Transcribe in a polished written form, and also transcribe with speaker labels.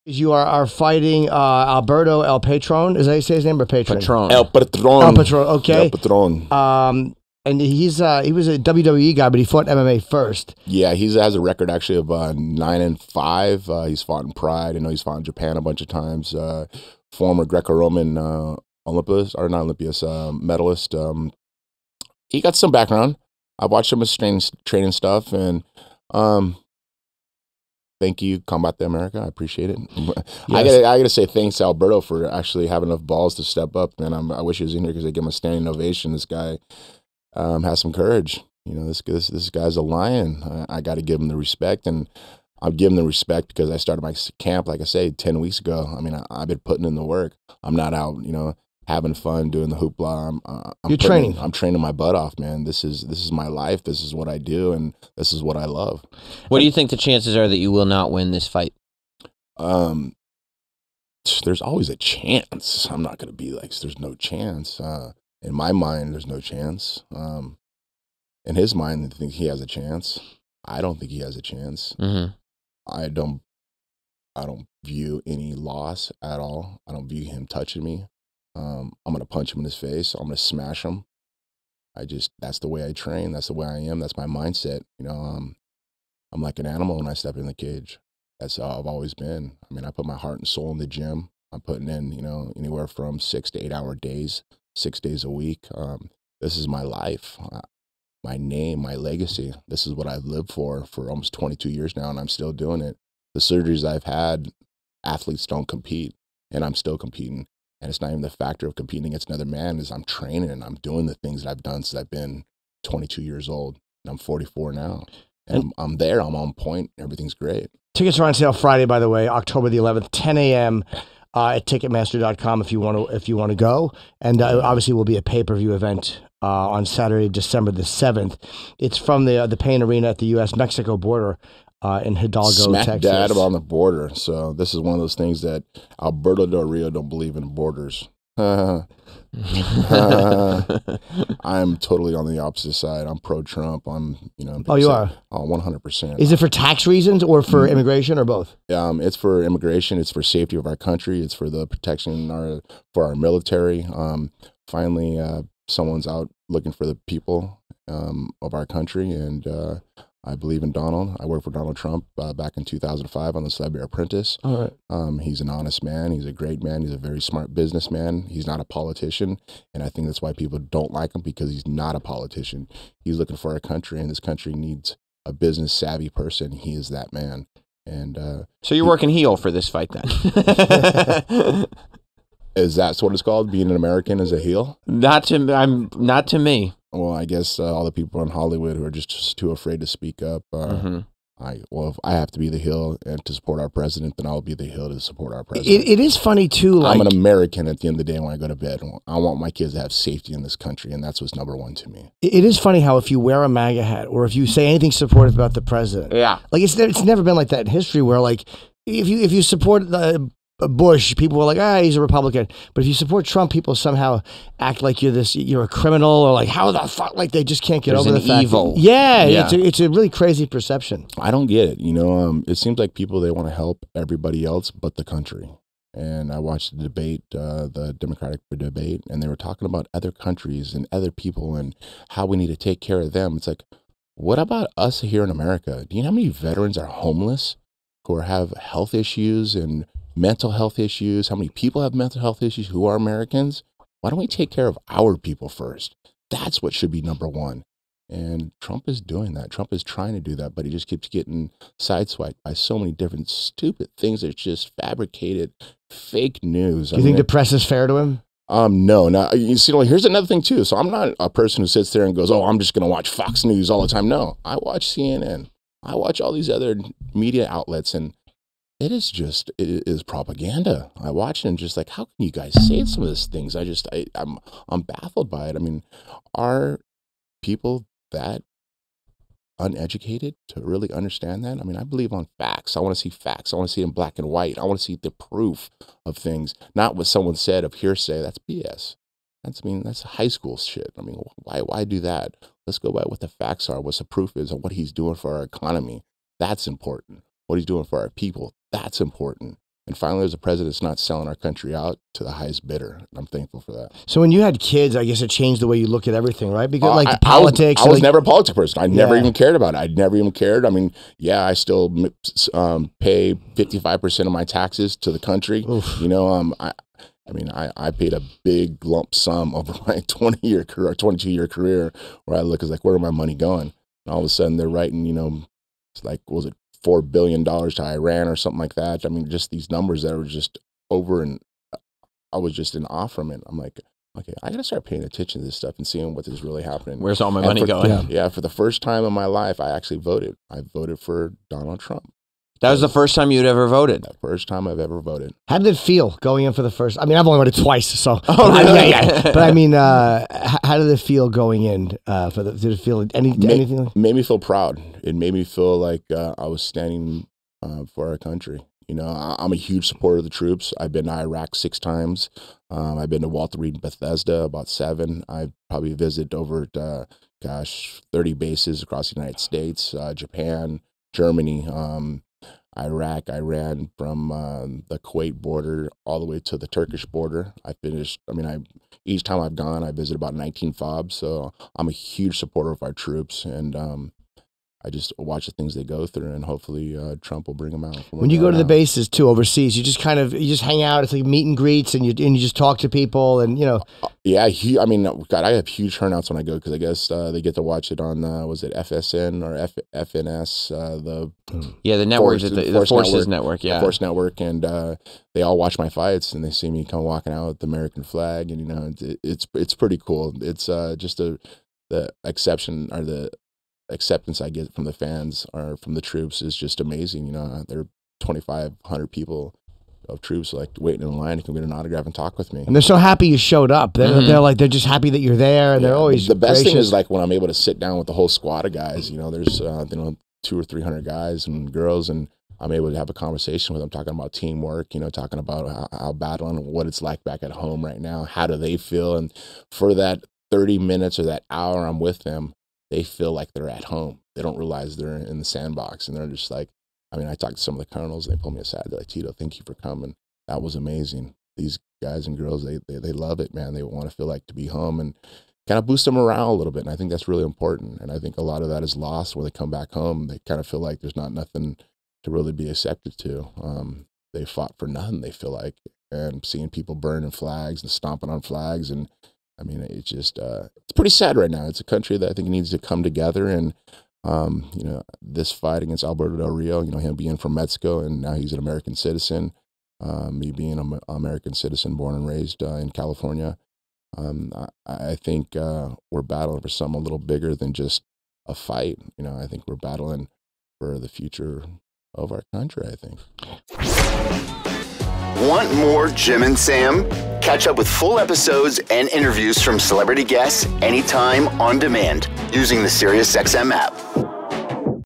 Speaker 1: You are fighting Alberto El Patron. Is that how you say his name? Or Patron?
Speaker 2: Patron.
Speaker 3: El Patron.
Speaker 1: El Patron. Okay.
Speaker 3: El Patron.
Speaker 1: And he was a WWE guy, but he fought MMA first.
Speaker 3: Yeah, he has a record actually of 9-5. He's fought in Pride. I know he's fought in Japan a bunch of times. Former Greco-Roman medalist. He got some background. I watched him with training stuff, and thank you, Combat the America. I appreciate it. Yes. I gotta say thanks to Alberto for actually having enough balls to step up, and I wish he was in here because they give him a standing ovation. This guy has some courage. You know, this guy's a lion. I got to give him the respect, and I'm giving the respect because I started my camp, like I say, 10 weeks ago. I mean, I've been putting in the work. I'm not out, having fun, doing the hoopla. I'm
Speaker 1: training.
Speaker 3: I'm training my butt off, man. This is my life. This is what I do, and this is what I love.
Speaker 2: What do you think the chances are that you will not win this fight?
Speaker 3: There's always a chance. I'm not going to be like, there's no chance. In my mind, there's no chance. In his mind, I think he has a chance. I don't think he has a chance.
Speaker 2: Mm-hmm.
Speaker 3: I don't view any loss at all. I don't view him touching me. I'm going to punch him in his face. I'm going to smash him. That's the way I train. That's the way I am. That's my mindset. I'm like an animal when I step in the cage. That's how I've always been. I mean, I put my heart and soul in the gym. I'm putting in, anywhere from 6 to 8 hour days, 6 days a week. This is my life, my name, my legacy. This is what I've lived for almost 22 years now, and I'm still doing it. The surgeries I've had, athletes don't compete, and I'm still competing. And it's not even the factor of competing against another man, is I'm training and I'm doing the things that I've done since I've been 22 years old. And I'm 44 now. And I'm there, I'm on point, everything's great.
Speaker 1: Tickets are on sale Friday, by the way, October the 11th, 10 a.m. At Ticketmaster.com if you want to go. And obviously will be a pay-per-view event on Saturday, December the 7th. It's from the Payne Arena at the U.S.-Mexico border in Hidalgo,
Speaker 3: Smack
Speaker 1: Texas.
Speaker 3: dab on the border. So this is one of those things that Alberto Del Rio don't believe in borders. I'm totally on the opposite side. I'm pro-Trump. I'm,
Speaker 1: Oh, you are?
Speaker 3: Oh, 100%.
Speaker 1: Is it for tax reasons or for immigration or both?
Speaker 3: It's for immigration. It's for safety of our country. It's for the protection for our military. Finally, someone's out looking for the people of our country, and I believe in Donald. I worked for Donald Trump back in 2005 on The Celebrity Apprentice.
Speaker 1: All right.
Speaker 3: He's an honest man. He's a great man. He's a very smart businessman. He's not a politician, and I think that's why people don't like him, because he's not a politician. He's looking for our country, and this country needs a business-savvy person. He is that man. And
Speaker 2: so you're working heel for this fight, then?
Speaker 3: Is that what it's called? Being an American is a heel?
Speaker 2: Not to me.
Speaker 3: Well, I guess all the people in Hollywood who are just too afraid to speak up. If I have to be the heel and to support our president, then I'll be the heel to support our president.
Speaker 1: It is funny, too.
Speaker 3: I'm an American at the end of the day when I go to bed. I want my kids to have safety in this country, and that's what's number one to me.
Speaker 1: It is funny how if you wear a MAGA hat or if you say anything supportive about the president, like it's never been like that in history where, like, if you support Bush, people were like, he's a Republican. But if you support Trump, people somehow act like you're a criminal, or like, how the fuck, like they just can't get over the fact.
Speaker 2: Evil.
Speaker 1: It's a really crazy perception.
Speaker 3: I don't get it. It seems like people, they want to help everybody else but the country. And I watched the debate, the Democratic debate, and they were talking about other countries and other people and how we need to take care of them. It's like, what about us here in America? Do you know how many veterans are homeless, who have health issues and mental health issues? How many people have mental health issues who are Americans? Why don't we take care of our people first? That's what should be number one. And Trump is doing that. Trump is trying to do that, but he just keeps getting sideswiped by so many different stupid things that's just fabricated fake news.
Speaker 1: Do you think the press is fair to him?
Speaker 3: No. You see, here's another thing too. So I'm not a person who sits there and goes, I'm just going to watch Fox News all the time. No, I watch CNN. I watch all these other media outlets, and it is propaganda. I watch it and just like, how can you guys say some of these things? I'm baffled by it. I mean, are people that uneducated to really understand that? I mean, I believe on facts. I want to see facts. I want to see it in black and white. I want to see the proof of things, not what someone said of hearsay. That's BS. That's high school shit. I mean, why do that? Let's go by what the facts are, what the proof is, and what he's doing for our economy. That's important. What he's doing for our people, that's important. And finally, there's a president that's not selling our country out to the highest bidder. And I'm thankful for that.
Speaker 1: So when you had kids, I guess it changed the way you look at everything, right? Because politics.
Speaker 3: I was never a politics person. I never even cared about it. I never even cared. I mean, yeah, I still pay 55% of my taxes to the country. Oof. You know, I paid a big lump sum over my 20-year career, 22-year career, where I look as like, where are my money going? And all of a sudden they're writing, you know, it's like, what was it, $4 billion to Iran or something like that. I mean, just these numbers that were just over, and I was just in awe from it. I'm like, okay, I got to start paying attention to this stuff and seeing what is really happening.
Speaker 2: Where's all my money going?
Speaker 3: Yeah, for the first time in my life, I actually voted. I voted for Donald Trump.
Speaker 2: That was the first time you'd ever voted?
Speaker 3: The first time I've ever voted.
Speaker 1: How did it feel going in for the first? I mean, I've only voted twice, so.
Speaker 2: Oh, really?
Speaker 1: But I mean, how did it feel going in? Did it feel anything?
Speaker 3: Made me feel proud. It made me feel like I was standing for our country. You know, I'm a huge supporter of the troops. I've been to Iraq 6 times. I've been to Walter Reed and Bethesda about 7. I probably visited over 30 bases across the United States, Japan, Germany, Iraq. I ran from the Kuwait border all the way to the Turkish border. Each time I've gone, I visit about 19 FOBs. So I'm a huge supporter of our troops, and I just watch the things they go through, and hopefully Trump will bring them out.
Speaker 1: When you go to the bases too overseas, you just hang out. It's like meet and greets, and you just talk to people, and you know.
Speaker 3: Yeah, I have huge turnouts when I go, because I guess they get to watch it on was it FSN or FNS the
Speaker 2: network, the Forces Network,
Speaker 3: the Force Network, and they all watch my fights, and they see me come walking out with the American flag, and you know it's pretty cool. It's just the exception or the acceptance I get from the fans or from the troops is just amazing. You know, there are 2,500 people of troops like waiting in line to come get an autograph and talk with me.
Speaker 1: And they're so happy you showed up. They're just happy that you're there, and they're always
Speaker 3: the best
Speaker 1: gracious.
Speaker 3: Thing is like when I'm able to sit down with the whole squad of guys. You know, there's 200 or 300 guys and girls, and I'm able to have a conversation with them, talking about teamwork. You know, talking about how battling, what it's like back at home right now. How do they feel? And for that 30 minutes or that hour I'm with them, they feel like they're at home. They don't realize they're in the sandbox, and they're just like, I talked to some of the colonels, and they pulled me aside. They're like, Tito, thank you for coming. That was amazing. These guys and girls, they love it, man. They want to feel like to be home, and kind of boost their morale a little bit. And I think that's really important. And I think a lot of that is lost when they come back home. They kind of feel like there's not nothing to really be accepted to. They fought for nothing, they feel like. And seeing people burning flags and stomping on flags, and it's just it's pretty sad right now. It's a country that I think needs to come together, and this fight against Alberto Del Rio, him being from Mexico and now he's an American citizen, me being an American citizen born and raised in California, I think we're battling for something a little bigger than just a fight. I think we're battling for the future of our country, I think.
Speaker 4: Want more Jim and Sam? Catch up with full episodes and interviews from celebrity guests anytime on demand using the SiriusXM app.